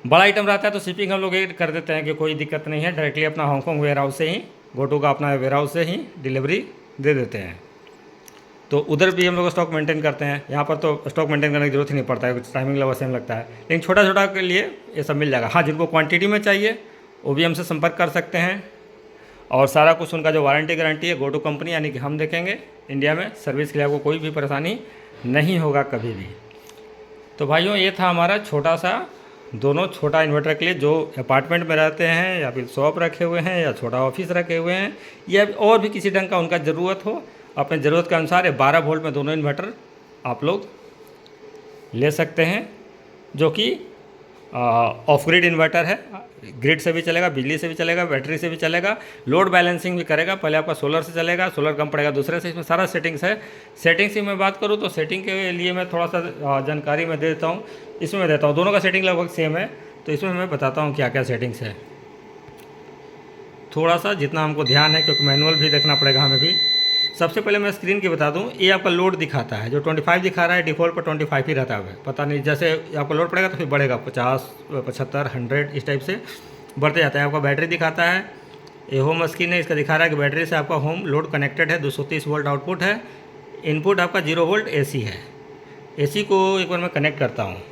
बड़ा आइटम रहता है तो शिपिंग हम लोग ये कर देते हैं कि कोई दिक्कत नहीं है, डायरेक्टली अपना हांगकॉन्ग वेयर हाउस से ही, गोटू का अपना वेयर हाउस से ही डिलीवरी दे देते हैं। तो उधर भी हम लोग स्टॉक मेंटेन करते हैं। यहाँ पर तो स्टॉक मेंटेन करने की जरूरत ही नहीं पड़ता है, कुछ टाइमिंग लेवल सेम लगता है। लेकिन छोटा छोटा के लिए ये सब मिल जाएगा। हाँ, जिनको क्वांटिटी में चाहिए वो भी हमसे संपर्क कर सकते हैं। और सारा कुछ उनका जो वारंटी गारंटी है गोटू कंपनी यानी कि हम देखेंगे। इंडिया में सर्विस के लिए आपको कोई भी परेशानी नहीं होगा कभी भी। तो भाइयों ये था हमारा छोटा सा दोनों छोटा इन्वर्टर के लिए, जो अपार्टमेंट में रहते हैं या फिर शॉप रखे हुए हैं या छोटा ऑफिस रखे हुए हैं या और भी किसी ढंग का उनका ज़रूरत हो, अपने ज़रूरत के अनुसार 12 वोल्ट में दोनों इन्वर्टर आप लोग ले सकते हैं, जो कि ऑफ ग्रिड इन्वर्टर है, ग्रिड से भी चलेगा, बिजली से भी चलेगा, बैटरी से भी चलेगा, लोड बैलेंसिंग भी करेगा। पहले आपका सोलर से चलेगा, सोलर कम पड़ेगा दूसरे से, इसमें सारा सेटिंग्स है। सेटिंग्स की मैं बात करूँ तो सेटिंग के लिए मैं थोड़ा सा जानकारी मैं देता हूँ, इसमें मैं देता हूँ। दोनों का सेटिंग लगभग सेम है, तो इसमें मैं बताता हूँ क्या क्या सेटिंग्स है। थोड़ा सा जितना हमको ध्यान है, क्योंकि मैनुअल भी देखना पड़ेगा हमें भी। सबसे पहले मैं स्क्रीन की बता दूं, ये आपका लोड दिखाता है, जो 25 दिखा रहा है डिफ़ॉल्ट पर 25 ही रहता है। पता नहीं, जैसे आपका लोड पड़ेगा तो फिर बढ़ेगा, 50, 75, 100 इस टाइप से बढ़ते जाता है। आपका बैटरी दिखाता है, ये होम स्क्रीन है, इसका दिखा रहा है कि बैटरी से आपका होम लोड कनेक्टेड है, 230 वोल्ट आउटपुट है, इनपुट आपका 0 वोल्ट AC है। AC को एक बार मैं कनेक्ट करता हूँ,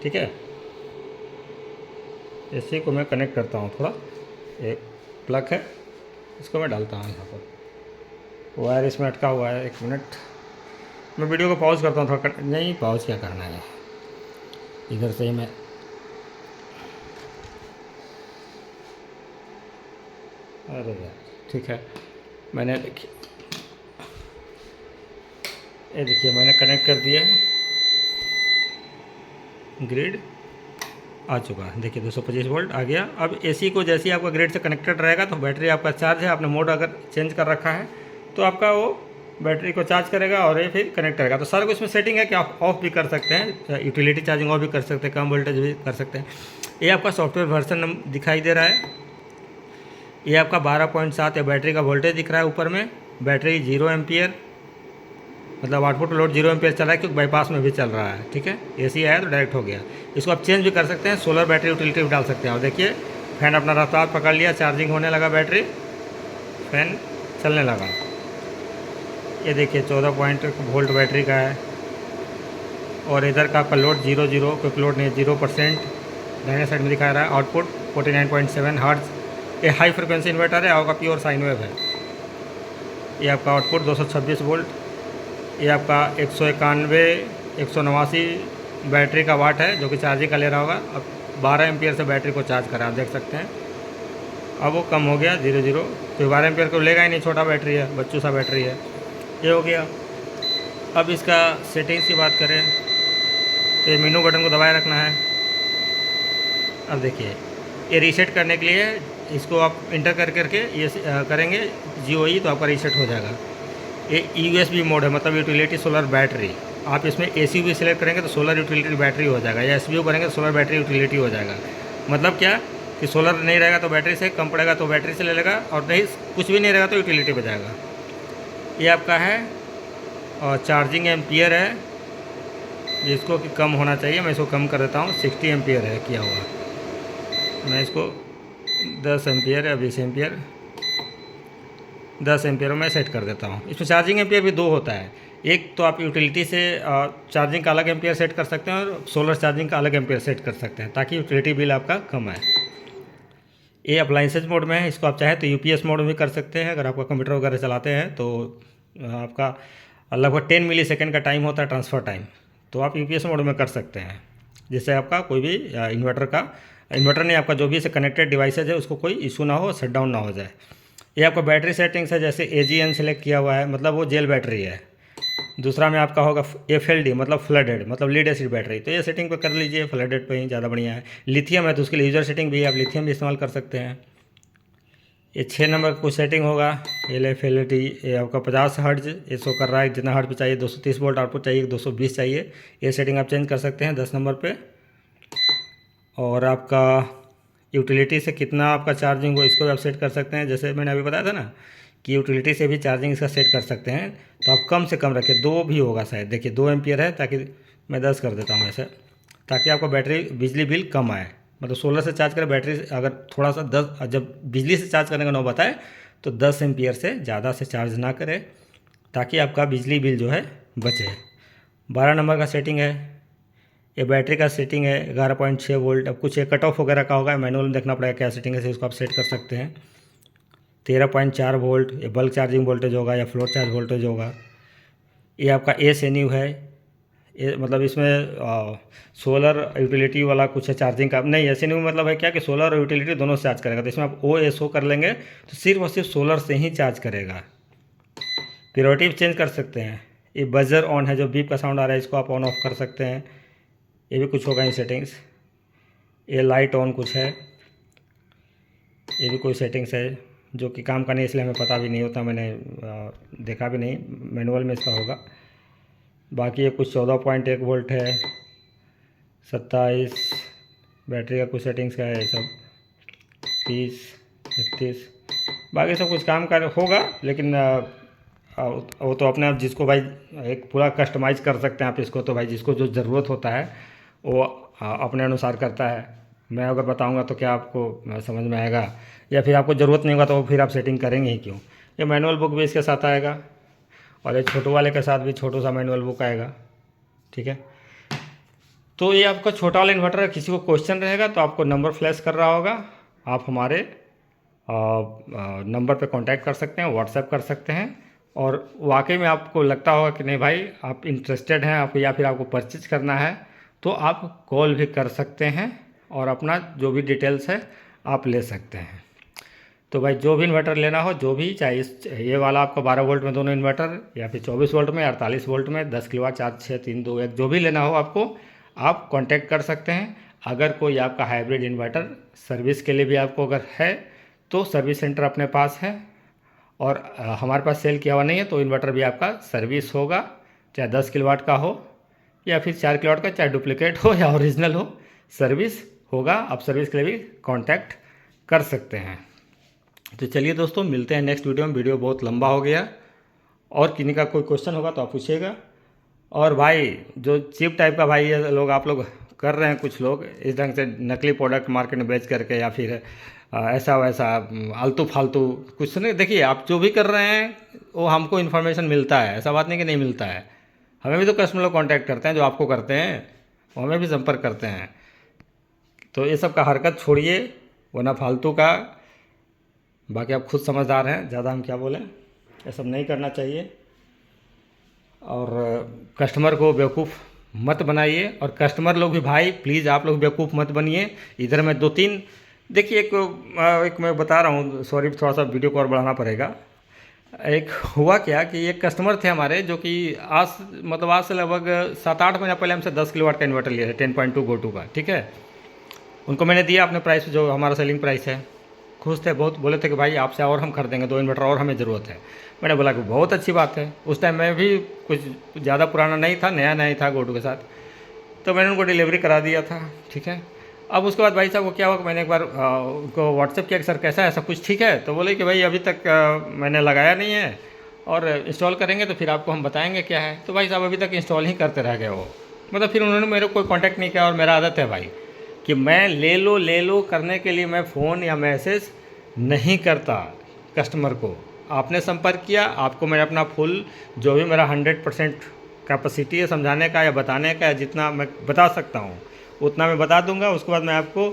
ठीक है। AC को मैं कनेक्ट करता हूँ, थोड़ा एक प्लग है, इसको मैं डालता हूँ यहाँ पर, वायर इसमें अटका हुआ है। 1 मिनट, मैं वीडियो को पॉज करता हूँ थोड़ा। नहीं, पॉज क्या करना है, इधर से ही मैं, अरे यार, ठीक है। मैंने देखिए, ये देखिए मैंने कनेक्ट कर दिया है, ग्रिड आ चुका है। देखिए 225 वोल्ट आ गया। अब AC को जैसे ही आपका ग्रिड से कनेक्टेड रहेगा तो बैटरी आपका चार्ज है, आपने मोड अगर चेंज कर रखा है तो आपका वो बैटरी को चार्ज करेगा और ये फिर कनेक्ट करेगा। तो सारा कुछ इसमें सेटिंग है कि आप ऑफ भी कर सकते हैं, यूटिलिटी चार्जिंग ऑफ भी कर सकते हैं, कम वोल्टेज भी कर सकते हैं। ये आपका सॉफ्टवेयर वर्जन दिखाई दे रहा है। ये आपका 12.7 है, बैटरी का वोल्टेज दिख रहा है ऊपर में। बैटरी 0 एम्पियर, मतलब आउटपुट लोड 0 एम्पियर चल रहा है, क्योंकि बाईपास में भी चल रहा है, ठीक है। AC आया तो डायरेक्ट हो गया। इसको आप चेंज भी कर सकते हैं, सोलर बैटरी यूटिलिटी भी डाल सकते हैं। और देखिए फैन अपना रफ्तार पकड़ लिया, चार्जिंग होने लगा, बैटरी फैन चलने लगा। ये देखिए 14 वोल्ट बैटरी का है। और इधर का आपका लोड 0 क्योंकि लोड नहीं, 0%। दाहिने साइड में दिखा रहा है आउटपुट 49.7 हर्ट्ज। ये हाई फ्रिक्वेंसी इन्वर्टर है, आपका प्योर साइन वेव है। ये आपका आउटपुट 226 वोल्ट। ये आपका 189 बैटरी का वाट है, जो कि चार्जिंग का ले रहा होगा। अब 12 एम्पियर से बैटरी को चार्ज करा, आप देख सकते हैं। अब वो कम हो गया 0 तो 12 एम्पियर को लेगा ही नहीं, छोटा बैटरी है, बच्चू सा बैटरी है। ये हो गया। अब इसका सेटिंग्स की बात करें तो ये मेनू बटन को दबाए रखना है। अब देखिए, ये रीसेट करने के लिए इसको आप इंटर करके ये करेंगे GOE, तो आपका रीसेट हो जाएगा। ये USB मोड है, मतलब यूटिलिटी सोलर बैटरी। आप इसमें AC भी सिलेक्ट करेंगे तो सोलर यूटिलिटी बैटरी हो जाएगा, या SBU करेंगे तो सोलर बैटरी यूटिलिटी हो जाएगा। मतलब क्या कि सोलर नहीं रहेगा तो बैटरी से, कम पड़ेगा तो बैटरी से ले लेगा, और नहीं कुछ भी नहीं रहेगा तो यूटिलिटी पे जाएगा। ये आपका है, और चार्जिंग एम्पियर है, जिसको कि कम होना चाहिए। मैं इसको कम कर देता हूँ, 60 एम्पियर है किया हुआ। मैं इसको 10 एम्पियर या 20 एम्पियर, 10 एम्पियर में सेट कर देता हूँ। इसमें चार्जिंग एम्पियर भी 2 होता है। एक तो आप यूटिलिटी से चार्जिंग का अलग एम्पियर सेट कर सकते हैं, और सोलर चार्जिंग का अलग एम्पियर सेट कर सकते हैं, ताकि यूटिलिटी बिल आपका कम आए। ये अप्लाइंसेज मोड में है, इसको आप चाहें तो UPS मोड में भी कर सकते हैं। अगर आपका कंप्यूटर वगैरह चलाते हैं तो आपका लगभग 10 मिली सेकेंड का टाइम होता है ट्रांसफ़र टाइम, तो आप UPS मोड में कर सकते हैं, जिससे आपका कोई भी इन्वर्टर नहीं, आपका जो भी से कनेक्टेड डिवाइसेज है उसको कोई इशू ना हो, शट डाउन ना हो जाए। ये आपका बैटरी सेटिंग्स है, जैसे AGN सेलेक्ट किया हुआ है, मतलब वो जेल बैटरी है। दूसरा में आपका होगा FLD, मतलब फ्लडेड, मतलब लीड एसिड बैटरी। तो ये सेटिंग पे कर लीजिए, फ्लडेड पे ही ज़्यादा बढ़िया है। लिथियम है तो उसके लिए यूज़र सेटिंग भी है, आप लिथियम भी इस्तेमाल कर सकते हैं। ये 6 नंबर का कुछ सेटिंग होगा। LFLD, ये आपका 50 हर्ट्ज ये शो कर रहा है, जितना हर्ट्ज चाहिए, 230 वोल्ट आउटपुट चाहिए, 220 चाहिए, ये सेटिंग आप चेंज कर सकते हैं 10 नंबर पे। और आपका यूटिलिटी से कितना आपका चार्जिंग हो, इसको भी आप सेट कर सकते हैं। जैसे मैंने अभी बताया था ना कि यूटिलिटी से भी चार्जिंग इसका सेट कर सकते हैं, तो आप कम से कम रखें, 2 भी होगा शायद। देखिए 2 एम्पियर है, ताकि मैं 10 कर देता हूँ ऐसे, ताकि आपका बैटरी बिजली बिल कम आए। मतलब सोलर से चार्ज करें बैटरी, अगर थोड़ा सा 10, जब बिजली से चार्ज करने का नौबत आए तो 10 एम्पियर से ज़्यादा से चार्ज ना करें, ताकि आपका बिजली बिल जो है बचे। 12 नंबर का सेटिंग है, ये बैटरी का सेटिंग है 11.6 वोल्ट। अब कुछ कट ऑफ वगैरह का होगा, मैनुअल में देखना पड़ेगा क्या सेटिंग है, इसको आप सेट कर सकते हैं। 13.4 वोल्ट, ये बल्क चार्जिंग वोल्टेज होगा या फ्लोट चार्ज वोल्टेज होगा। ये आपका SNU है, ये मतलब इसमें सोलर यूटिलिटी वाला कुछ है, चार्जिंग का नहीं। SNU मतलब है क्या कि सोलर और यूटिलिटी दोनों से चार्ज करेगा, तो इसमें आप OSO कर लेंगे तो सिर्फ और सिर्फ सोलर से ही चार्ज करेगा। प्रायोरिटी चेंज कर सकते हैं। ये बजर ऑन है, जो बीप का साउंड आ रहा है इसको आप ऑन ऑफ कर सकते हैं। ये भी कुछ होगा इन सेटिंग्स। ये लाइट ऑन कुछ है, ये भी कोई सेटिंग्स है जो कि काम का नहीं, इसलिए हमें पता भी नहीं होता, मैंने देखा भी नहीं, मैनुअल में इसका होगा। बाकी ये कुछ 14.1 वोल्ट है, 27 बैटरी का कुछ सेटिंग्स का है, ये सब 30 31, बाकी सब कुछ काम का होगा। लेकिन वो तो अपने आप जिसको भाई एक पूरा कस्टमाइज़ कर सकते हैं आप इसको, तो भाई जिसको जो ज़रूरत होता है वो अपने अनुसार करता है। मैं अगर बताऊंगा तो क्या आपको समझ में आएगा, या फिर आपको ज़रूरत नहीं होगा तो फिर आप सेटिंग करेंगे ही क्यों। ये मैनुअल बुक भी इसके साथ आएगा, और ये छोटो वाले के साथ भी छोटो सा मैनुअल बुक आएगा, ठीक है। तो ये आपका छोटा वाला इन्वर्टर है, किसी को क्वेश्चन रहेगा तो आपको नंबर फ्लैश कर रहा होगा, आप हमारे नंबर पे कांटेक्ट कर सकते हैं, व्हाट्सएप कर सकते हैं। और वाकई में आपको लगता होगा कि नहीं भाई आप इंटरेस्टेड हैं आप, या फिर आपको परचेज करना है, तो आप कॉल भी कर सकते हैं और अपना जो भी डिटेल्स है आप ले सकते हैं। तो भाई जो भी इन्वर्टर लेना हो, जो भी चाहे ये वाला आपको 12 वोल्ट में दोनों इन्वर्टर, या फिर 24 वोल्ट में, 48 वोल्ट में, 10 किलोवाट, 4 6 3 2 1, जो भी लेना हो आपको, आप कांटेक्ट कर सकते हैं। अगर कोई आपका हाइब्रिड इन्वर्टर सर्विस के लिए भी आपको अगर है तो सर्विस सेंटर अपने पास है, और हमारे पास सेल किया हुआ नहीं है, तो इन्वर्टर भी आपका सर्विस होगा, चाहे 10 किलोवाट का हो या फिर 4 किलोवाट का, चाहे डुप्लीकेट हो या ओरिजिनल हो, सर्विस होगा। आप सर्विस के लिए भी कांटेक्ट कर सकते हैं। तो चलिए दोस्तों, मिलते हैं नेक्स्ट वीडियो में। वीडियो बहुत लंबा हो गया, और किन्हीं का कोई क्वेश्चन होगा तो आप पूछिएगा। और भाई जो चीप टाइप का भाई ये लोग आप लोग कर रहे हैं, कुछ लोग इस ढंग से नकली प्रोडक्ट मार्केट में बेच करके, या फिर ऐसा वैसा आलतू फालतू कुछ नहीं। देखिए आप जो भी कर रहे हैं वो हमको इन्फॉर्मेशन मिलता है, ऐसा बात नहीं कि नहीं मिलता है। हमें भी तो कस्टमर लोग कॉन्टैक्ट करते हैं, जो आपको करते हैं वो हमें भी संपर्क करते हैं। तो ये सब का हरकत छोड़िए, वरना फालतू का। बाकी आप खुद समझदार हैं, ज़्यादा हम क्या बोलें, ये सब नहीं करना चाहिए। और कस्टमर को बेवकूफ़ मत बनाइए, और कस्टमर लोग भी भाई प्लीज़ आप लोग बेवकूफ़ मत बनिए। इधर मैं 2-3 देखिए, एक मैं बता रहा हूँ, सॉरी थोड़ा सा वीडियो को और बढ़ाना पड़ेगा। एक हुआ क्या कि एक कस्टमर थे हमारे, जो कि आज से लगभग 7-8 महीना पहले हमसे 10 किलोवाट का इन्वर्टर लिया है, 10.2 GoTo का, ठीक है। उनको मैंने दिया अपने प्राइस जो हमारा सेलिंग प्राइस है, खुश थे बहुत, बोले थे कि भाई आपसे और हम खरीदेंगे, 2 इन्वर्टर और हमें ज़रूरत है। मैंने बोला कि बहुत अच्छी बात है। उस टाइम मैं भी कुछ ज़्यादा पुराना नहीं था, नया नया ही था GoTo के साथ, तो मैंने उनको डिलीवरी करा दिया था, ठीक है। अब उसके बाद भाई साहब को क्या हुआ कि मैंने एक बार उनको व्हाट्सएप किया कि सर कैसा है, सब कुछ ठीक है? तो बोले कि भाई अभी तक मैंने लगाया नहीं है, और इंस्टॉल करेंगे तो फिर आपको हम बताएंगे क्या है। तो भाई साहब अभी तक इंस्टॉल ही करते रह गए वो, मतलब फिर उन्होंने मेरे को कोई कांटेक्ट नहीं किया। और मेरा आदत है भाई कि मैं ले लो करने के लिए मैं फ़ोन या मैसेज नहीं करता कस्टमर को। आपने संपर्क किया, आपको मैं अपना फुल जो भी मेरा 100% कैपेसिटी है समझाने का या बताने का, या जितना मैं बता सकता हूँ उतना मैं बता दूंगा। उसके बाद मैं आपको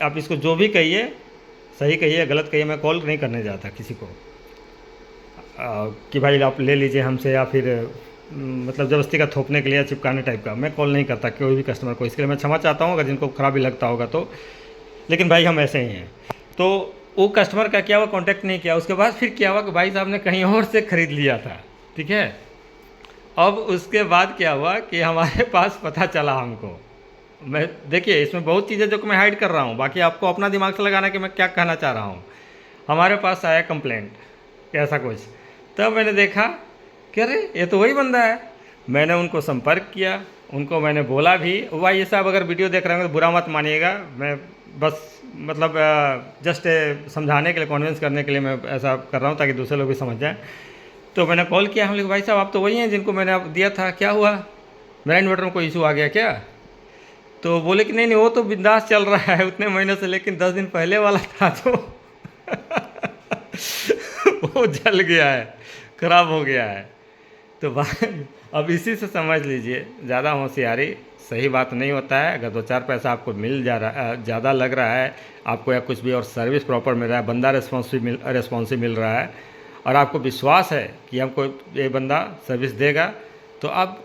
आप इसको जो भी कहिए, सही कहिए गलत कहिए, मैं कॉल नहीं करने जाता किसी को कि भाई आप ले लीजिए हमसे, या फिर मतलब ज़बरदस्ती का थोपने के लिए या चिपकाने टाइप का मैं कॉल नहीं करता कोई भी कस्टमर को। इसके लिए मैं क्षमा चाहता हूँ अगर जिनको खराबी लगता होगा तो, लेकिन भाई हम ऐसे ही हैं। तो वो कस्टमर का क्या हुआ, कॉन्टैक्ट नहीं किया। उसके बाद फिर क्या हुआ कि भाई साहब ने कहीं और से ख़रीद लिया था, ठीक है। अब उसके बाद क्या हुआ कि हमारे पास पता चला हमको, मैं देखिए इसमें बहुत चीज़ें जो कि मैं हाइड कर रहा हूँ, बाकी आपको अपना दिमाग से लगाना कि मैं क्या कहना चाह रहा हूँ। हमारे पास आया कंप्लेंट ऐसा कुछ, तब मैंने देखा कि अरे ये तो वही बंदा है। मैंने उनको संपर्क किया, उनको मैंने बोला भी, भाई ये साहब अगर वीडियो देख रहे हैं तो बुरा मत मानिएगा, मैं बस मतलब जस्ट समझाने के लिए, कन्विंस करने के लिए मैं ऐसा कर रहा हूँ ताकि दूसरे लोग भी समझ जाएँ। तो मैंने कॉल किया, हम लोग भाई साहब आप तो वही हैं जिनको मैंने आप दिया था, क्या हुआ, मेरा इन्वर्टर में कोई इशू आ गया क्या? तो बोले कि नहीं वो तो बिंदास चल रहा है उतने महीनों से, लेकिन 10 दिन पहले वाला था तो वो जल गया है, ख़राब हो गया है। तो भाई अब इसी से समझ लीजिए, ज़्यादा होशियारी सही बात नहीं होता है। अगर 2-4 पैसा आपको मिल जा रहा है, ज़्यादा लग रहा है आपको या कुछ भी, और सर्विस प्रॉपर मिल रहा है, बंदा रेस्पॉन्सिव मिल रहा है, और आपको विश्वास है कि हमको ये बंदा सर्विस देगा, तो आप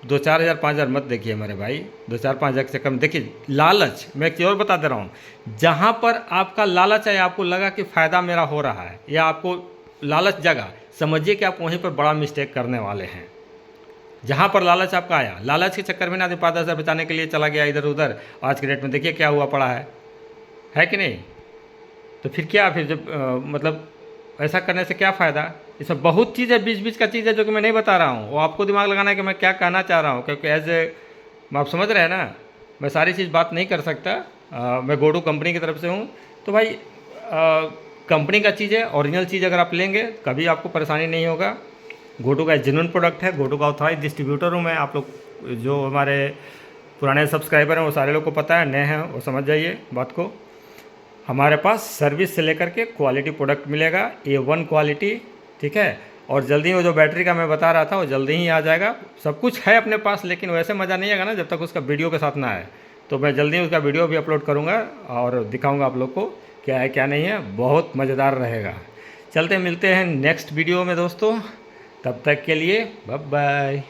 2-4 हज़ार 5 हज़ार मत देखिए मेरे भाई, 2-4-5 हज़ार से कम देखिए। लालच, मैं एक चीज़ और बता दे रहा हूँ, जहाँ पर आपका लालच है, आपको लगा कि फ़ायदा मेरा हो रहा है, या आपको लालच जगा, समझिए कि आप वहीं पर बड़ा मिस्टेक करने वाले हैं। जहाँ पर लालच आपका आया, लालच के चक्कर में ना 5-10 हज़ार बचाने के लिए चला गया इधर उधर, आज के डेट में देखिए क्या हुआ पड़ा है कि नहीं। तो फिर क्या, फिर जब मतलब ऐसा करने से क्या फ़ायदा। इसमें बहुत चीज़ है, बीच बीच का चीज़ है जो कि मैं नहीं बता रहा हूँ, वो आपको दिमाग लगाना है कि मैं क्या कहना चाह रहा हूँ, क्योंकि एज ए आप समझ रहे हैं ना, मैं सारी चीज़ बात नहीं कर सकता। मैं गोडू कंपनी की तरफ से हूँ, तो भाई कंपनी का चीज़ है, ओरिजिनल चीज़ अगर आप लेंगे कभी आपको परेशानी नहीं होगा। गोटू का जेन्युइन प्रोडक्ट है, गोटू का ऑथराइज डिस्ट्रीब्यूटर हूँ मैं। आप लोग जो हमारे पुराने सब्सक्राइबर हैं वो सारे लोग को पता है, नए हैं वो समझ जाइए बात को। हमारे पास सर्विस से लेकर के क्वालिटी प्रोडक्ट मिलेगा, A1 क्वालिटी, ठीक है। और जल्दी वो जो बैटरी का मैं बता रहा था वो जल्दी ही आ जाएगा। सब कुछ है अपने पास, लेकिन वैसे मज़ा नहीं आएगा ना जब तक उसका वीडियो के साथ ना आए। तो मैं जल्दी उसका वीडियो भी अपलोड करूँगा और दिखाऊँगा आप लोग को क्या है क्या नहीं है, बहुत मज़ेदार रहेगा। चलते मिलते हैं नेक्स्ट वीडियो में दोस्तों, तब तक के लिए बाय बाय।